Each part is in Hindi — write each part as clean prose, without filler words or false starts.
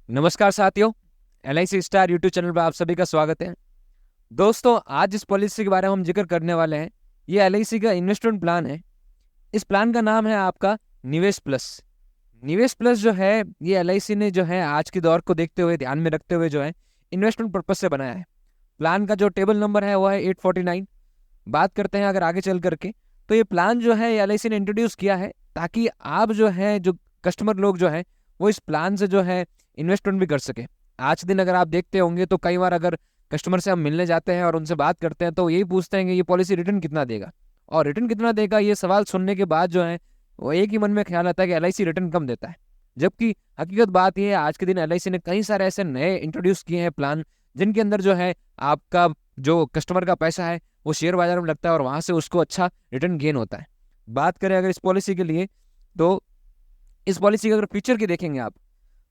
नमस्कार साथियों, LIC स्टार यूट्यूब चैनल पर आप सभी का स्वागत है। दोस्तों, आज जिस पॉलिसी के बारे में हम जिक्र करने वाले हैं, ये LIC का इन्वेस्टमेंट प्लान है। इस प्लान का नाम है आपका निवेश प्लस। निवेश प्लस जो है, ये LIC ने जो है आज के दौर को देखते हुए, ध्यान में रखते हुए जो है इन्वेस्टमेंट पर्पज से बनाया है। प्लान का जो टेबल नंबर है वो है 849। बात करते हैं अगर आगे चल करके, तो ये प्लान जो है LIC ने इंट्रोड्यूस किया है ताकि आप जो है, जो कस्टमर लोग जो है, वो इस प्लान से जो है इन्वेस्टमेंट भी कर सके। आज दिन अगर आप देखते होंगे तो कई बार अगर कस्टमर से हम मिलने जाते हैं और उनसे बात करते हैं तो यही पूछते हैं कि ये पॉलिसी रिटर्न कितना देगा, और रिटर्न कितना देगा ये सवाल सुनने के बाद जो है वो एक ही मन में ख्याल आता है कि LIC रिटर्न कम देता है। जबकि हकीकत बात यह है, आज के दिन LIC ने कई सारे ऐसे नए इंट्रोड्यूस किए हैं प्लान, जिनके अंदर जो है आपका जो कस्टमर का पैसा है वो शेयर बाजार में लगता है और वहां से उसको अच्छा रिटर्न गेन होता है। बात करें अगर इस पॉलिसी के लिए, तो इस पॉलिसी के अगर फीचर की देखेंगे आप,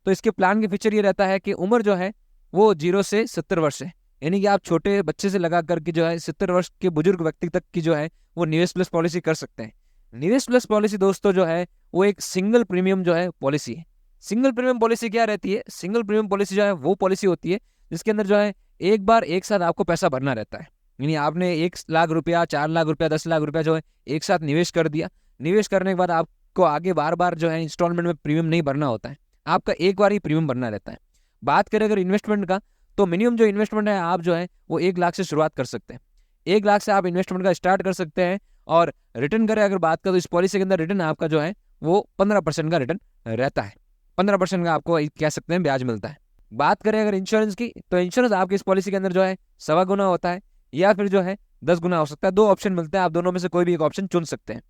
तो इसके प्लान के फीचर ये रहता है कि उम्र जो है वो 0 से 70 वर्ष है। यानी कि आप छोटे बच्चे से लगा करके जो है 70 वर्ष के बुजुर्ग व्यक्ति तक की जो है वो निवेश प्लस पॉलिसी कर सकते हैं। निवेश प्लस पॉलिसी दोस्तों जो है वो एक सिंगल प्रीमियम जो है पॉलिसी है। सिंगल प्रीमियम पॉलिसी क्या रहती है? सिंगल प्रीमियम पॉलिसी जो है वो पॉलिसी होती है जिसके अंदर जो है एक बार एक साथ आपको पैसा भरना रहता है। यानी आपने 1 लाख रुपया, 4 लाख रुपया, 10 लाख रुपया जो है एक साथ निवेश कर दिया। निवेश करने के बाद आपको आगे बार बार जो है इंस्टॉलमेंट में प्रीमियम नहीं भरना होता है, आपका एक बार ही प्रीमियम भरना रहता है। बात करें अगर इन्वेस्टमेंट का, तो मिनिमम जो इन्वेस्टमेंट है आप जो है वो 1 लाख से शुरुआत कर सकते हैं। 1 लाख से आप इन्वेस्टमेंट का स्टार्ट कर सकते हैं। और रिटर्न करें अगर बात करें, तो इस पॉलिसी के अंदर रिटर्न आपका जो है वो 15% का रिटर्न रहता है। 15% का आपको कह सकते हैं ब्याज मिलता है। बात करें अगर इंश्योरेंस की, तो इंश्योरेंस आपके इस पॉलिसी के अंदर जो है 1.25 गुना होता है या फिर जो है 10 गुना हो सकता है। 2 ऑप्शन मिलते हैं, आप दोनों में से कोई भी एक ऑप्शन चुन सकते हैं।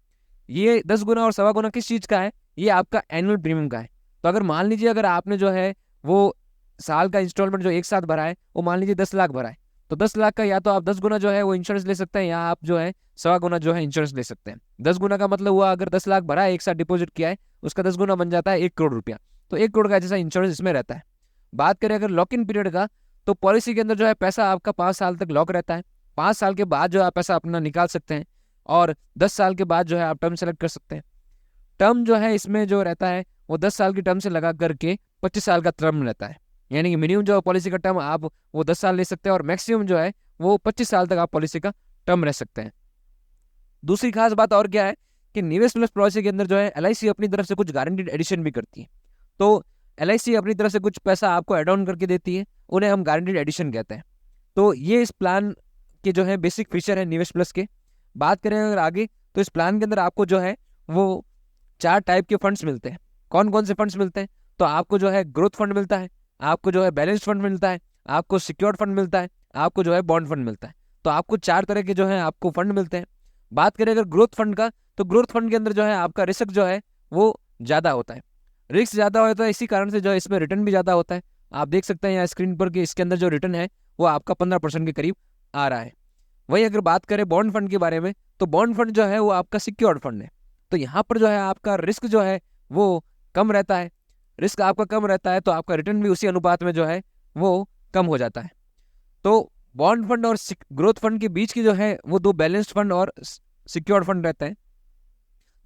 ये 10 गुना और 1.25 गुना किस चीज का है? ये आपका एनुअल प्रीमियम का है। तो अगर मान लीजिए अगर आपने जो है वो साल का इंस्टॉलमेंट जो एक साथ भरा है, वो मान लीजिए 10 लाख भरा है, तो 10 लाख का या तो आप 10 गुना जो है वो इंश्योरेंस ले सकते हैं, या आप जो है 1.25 गुना जो है इंश्योरेंस ले सकते हैं। 10 गुना का मतलब हुआ, अगर 10 लाख भरा है, एक साथ डिपॉजिट किया है, उसका 10 गुना बन जाता है 1 करोड़ रुपया। तो 1 करोड़ का जैसा इंश्योरेंस इसमें रहता है। बात करें अगर लॉक इन पीरियड का, तो पॉलिसी के अंदर जो है पैसा आपका 5 साल तक लॉक रहता है। 5 साल के बाद जो है आप पैसा अपना निकाल सकते हैं, और 10 साल के बाद जो है आप टर्म सेलेक्ट कर सकते हैं। टर्म जो है इसमें जो रहता है वो 10 साल की टर्म से लगा करके 25 साल का टर्म रहता है। यानी कि मिनिमम जो पॉलिसी का टर्म आप वो 10 साल ले सकते हैं, और मैक्सिमम जो है वो 25 साल तक आप पॉलिसी का टर्म रह सकते हैं। दूसरी खास बात और क्या है कि निवेश प्लस पॉलिसी के अंदर जो है LIC अपनी तरफ से कुछ गारंटीड एडिशन भी करती है। तो LIC अपनी तरफ से कुछ पैसा आपको एड ऑन करके देती है, उन्हें हम गारंटीड एडिशन कहते हैं। तो ये इस प्लान के जो है बेसिक फीचर है निवेश प्लस के। बात करें अगर आगे, तो इस प्लान के अंदर आपको जो है वो 4 टाइप के फंड्स मिलते हैं। कौन कौन से फंड्स मिलते हैं? तो आपको जो है ग्रोथ फंड मिलता है, आपको जो है बैलेंस फंड मिलता है, आपको सिक्योर्ड फंड मिलता है, आपको जो है बॉन्ड फंड मिलता है। तो आपको 4 तरह के जो है आपको फंड मिलते हैं। बात करें अगर ग्रोथ फंड का, तो ग्रोथ फंड के अंदर जो है आपका रिस्क जो है वो ज़्यादा होता है। रिस्क ज़्यादा होता है, इसी कारण से जो है इसमें रिटर्न भी ज़्यादा होता है। आप देख सकते हैं यहाँ स्क्रीन पर कि इसके अंदर जो रिटर्न है वो आपका 15% के करीब आ रहा है। वही अगर बात करें बॉन्ड फंड के बारे में, तो बॉन्ड फंड जो है वो आपका सिक्योर्ड फंड है। तो यहाँ पर जो है आपका रिस्क जो है वो कम रहता है। रिस्क आपका कम रहता है तो आपका रिटर्न भी उसी अनुपात में जो है वो कम हो जाता है। तो बॉन्ड फंड और ग्रोथ फंड के बीच की जो है वो 2 बैलेंस्ड फंड और सिक्योर्ड फंड रहते हैं।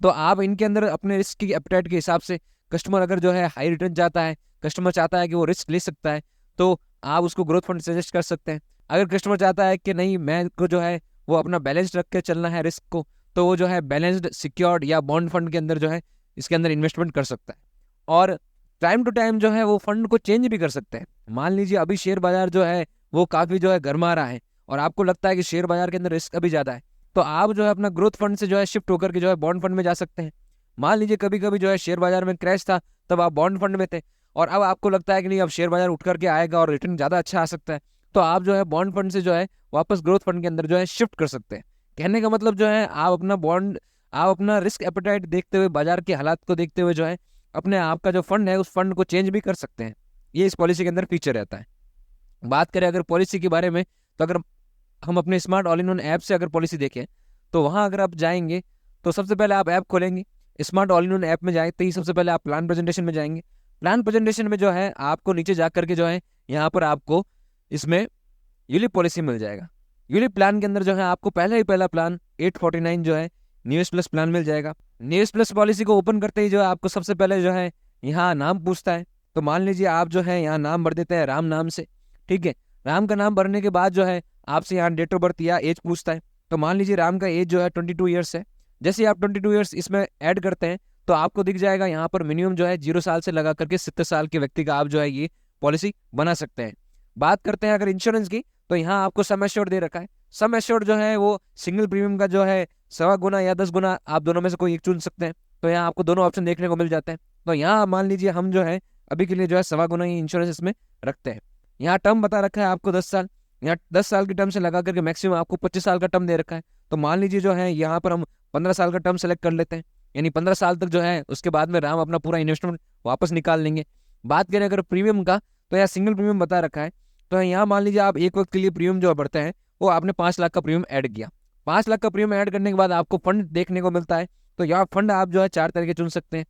तो आप इनके अंदर अपने रिस्क की एपेटाइट के हिसाब से, कस्टमर अगर जो है हाई रिटर्न चाहता है, कस्टमर चाहता है कि वो रिस्क ले सकता है, तो आप उसको ग्रोथ फंड सजेस्ट कर सकते हैं। अगर कस्टमर चाहता है कि नहीं, मैं को जो है वो अपना बैलेंस रख के चलना है रिस्क को, तो वो जो है बैलेंस्ड सिक्योर्ड या बॉन्ड फंड के अंदर जो है इसके अंदर इन्वेस्टमेंट कर सकता है। और टाइम टू टाइम जो है वो फंड को चेंज भी कर सकते हैं। मान लीजिए अभी शेयर बाजार जो है वो काफ़ी जो है गर्मा रहा है, और आपको लगता है कि शेयर बाजार के अंदर रिस्क अभी ज़्यादा है, तो आप जो है अपना ग्रोथ फंड से जो है शिफ्ट होकर के जो है बॉन्ड फंड में जा सकते हैं। मान लीजिए कभी कभी जो है शेयर बाजार में क्रैश था, तब आप बॉन्ड फंड में थे, और अब आपको लगता है कि नहीं, अब शेयर बाजार उठ करके आएगा और रिटर्न ज़्यादा अच्छा आ सकता है, तो आप जो है बॉन्ड फंड से जो है वापस ग्रोथ फंड के अंदर जो है शिफ्ट कर सकते हैं। कहने का मतलब जो है आप अपना रिस्क एपेटाइट देखते हुए, बाजार के हालात को देखते हुए जो है अपने आप का जो फंड है उस फंड को चेंज भी कर सकते हैं। ये इस पॉलिसी के अंदर फीचर रहता है। बात करें अगर पॉलिसी के बारे में, तो अगर हम अपने smart all in one app से अगर पॉलिसी देखें, तो वहाँ अगर आप जाएंगे तो सबसे पहले आप ऐप खोलेंगे, smart all in one app में जाए तो ही सबसे पहले आप प्लान प्रेजेंटेशन में जाएंगे। प्लान प्रेजेंटेशन में जो है आपको नीचे जा करके जो है यहाँ पर आपको इसमें यूलिप पॉलिसी मिल जाएगा। यूलिप प्लान के अंदर जो है आपको पहला प्लान 849 जो है निवेश प्लस प्लान मिल जाएगा। निवेश प्लस पॉलिसी को ओपन करते ही जो है आपको सबसे पहले जो है यहाँ नाम पूछता है। तो मान लीजिए आप जो है यहाँ नाम भर देते हैं राम नाम से, ठीक है। राम का नाम भरने के बाद जो है आपसे यहाँ डेट ऑफ बर्थ या एज पूछता है। तो मान लीजिए राम का एज जो है 22 ईयर्स है। जैसे आप 22 ईयर्स इसमें ऐड करते हैं तो आपको दिख जाएगा यहाँ पर मिनिमम जो है 0 साल से लगा करके 70 साल के व्यक्ति का आप जो है ये पॉलिसी बना सकते हैं। बात करते हैं अगर इंश्योरेंस की, तो यहाँ आपको सम एश्योर्ड दे रखा है। सम एश्योर्ड जो है वो सिंगल प्रीमियम का जो है 1.25 गुना या 10 गुना, आप दोनों में से कोई एक चुन सकते हैं। तो यहाँ आपको दोनों ऑप्शन देखने को मिल जाते हैं। तो यहाँ मान लीजिए हम जो है अभी के लिए जो है 1.25 गुना ही इंश्योरेंस इसमें रखते हैं। यहाँ टर्म बता रखा है आपको 10 साल, यहाँ 10 साल की टर्म से लगा करके मैक्सिमम आपको 25 साल का टर्म दे रखा है। तो मान लीजिए जो है यहाँ पर हम 15 साल का टर्म सेलेक्ट कर लेते हैं, यानी 15 साल तक जो है उसके बाद में राम अपना पूरा इन्वेस्टमेंट वापस निकाल लेंगे। बात करें अगर प्रीमियम का, तो यहाँ सिंगल प्रीमियम बता रखा है। तो यहाँ मान लीजिए आप एक वक्त के लिए प्रीमियम जो भरते हैं वो आपने 5 लाख का प्रीमियम ऐड किया। 5 लाख का प्रीमियम ऐड करने के बाद आपको फंड देखने को मिलता है। तो यहाँ फंड आप जो है 4 तरह के चुन सकते हैं,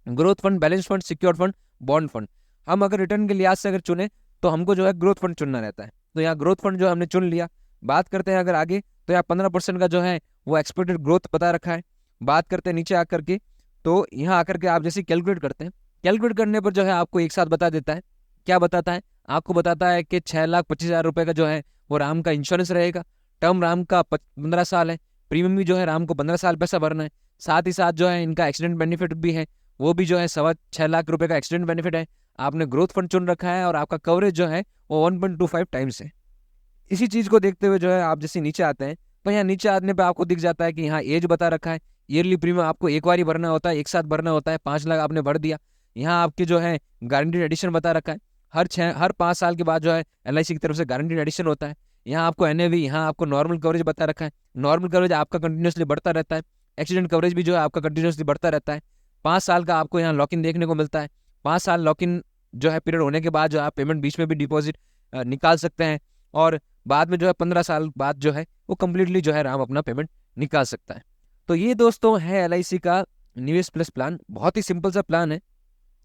growth fund, balance fund, secure fund, bond fund. हम अगर रिटर्न के लिहाज से अगर चुने तो हमको जो है ग्रोथ फंड चुनना रहता है। तो यहाँ ग्रोथ फंड जो हमने चुन लिया। बात करते हैं अगर आगे, तो यहाँ 15% का जो है वो एक्सपेक्टेड ग्रोथ बता रखा है। बात करते हैं नीचे आकर के, तो यहाँ आकर के आप जैसे कैलकुलेट करते हैं, कैलकुलेट करने पर जो है आपको एक साथ बता देता है। क्या बताता है? आपको बताता है कि 6,25,000 रुपये का जो है वो राम का इंश्योरेंस रहेगा। टर्म राम का 15 साल है, प्रीमियम भी जो है राम को 15 साल पैसा भरना है। साथ ही साथ जो है इनका एक्सीडेंट बेनिफिट भी है, वो भी जो है 6.25 लाख रुपए का एक्सीडेंट बेनिफिट है। आपने ग्रोथ फंड चुन रखा है और आपका कवरेज जो है वो 1.25 टाइम्स है। इसी चीज को देखते हुए जो है आप जैसे नीचे आते हैं, तो यहाँ नीचे आने पे आपको दिख जाता है कि यहाँ एज बता रखा है। ईयरली प्रीमियम आपको एक बार ही भरना होता है, एक साथ भरना होता है। 5 लाख आपने भर दिया। यहाँ आपके जो है गारंटीड एडिशन बता रखा है। हर 5 साल के बाद जो है LIC की तरफ से गारंटीड एडिशन होता है। यहाँ आपको NAV, यहाँ आपको नॉर्मल कवरेज बता रखा है। नॉर्मल कवरेज आपका कंटिन्यूसली बढ़ता रहता है। एक्सीडेंट कवरेज भी जो है आपका कंटिन्यूसली बढ़ता रहता है। 5 साल का आपको यहाँ लॉक इन देखने को मिलता है। 5 साल लॉक इन जो है पीरियड होने के बाद जो आप पेमेंट बीच में भी डिपॉजिट निकाल सकते हैं, और बाद में जो है 15 साल बाद जो है वो कम्प्लीटली जो है राम अपना पेमेंट निकाल सकता है। तो ये दोस्तों है LIC का निवेश प्लस प्लान। बहुत ही सिंपल सा प्लान है।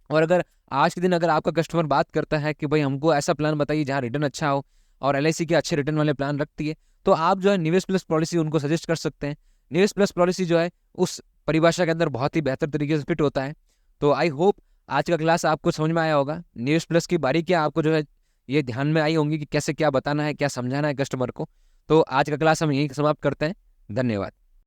और अगर आज के दिन अगर आपका कस्टमर बात करता है कि भाई हमको ऐसा प्लान बताइए जहाँ रिटर्न अच्छा हो, और LIC के अच्छे रिटर्न वाले प्लान रखती है, तो आप जो है निवेश प्लस पॉलिसी उनको सजेस्ट कर सकते हैं। निवेश प्लस पॉलिसी जो है उस परिभाषा के अंदर बहुत ही बेहतर तरीके से फिट होता है। तो आई होप आज का क्लास आपको समझ में आया होगा। निवेश प्लस की बारीकियां आपको जो है ये ध्यान में आई होंगी कि कैसे क्या बताना है, क्या समझाना है कस्टमर को। तो आज का क्लास हम यहीं समाप्त करते हैं। धन्यवाद।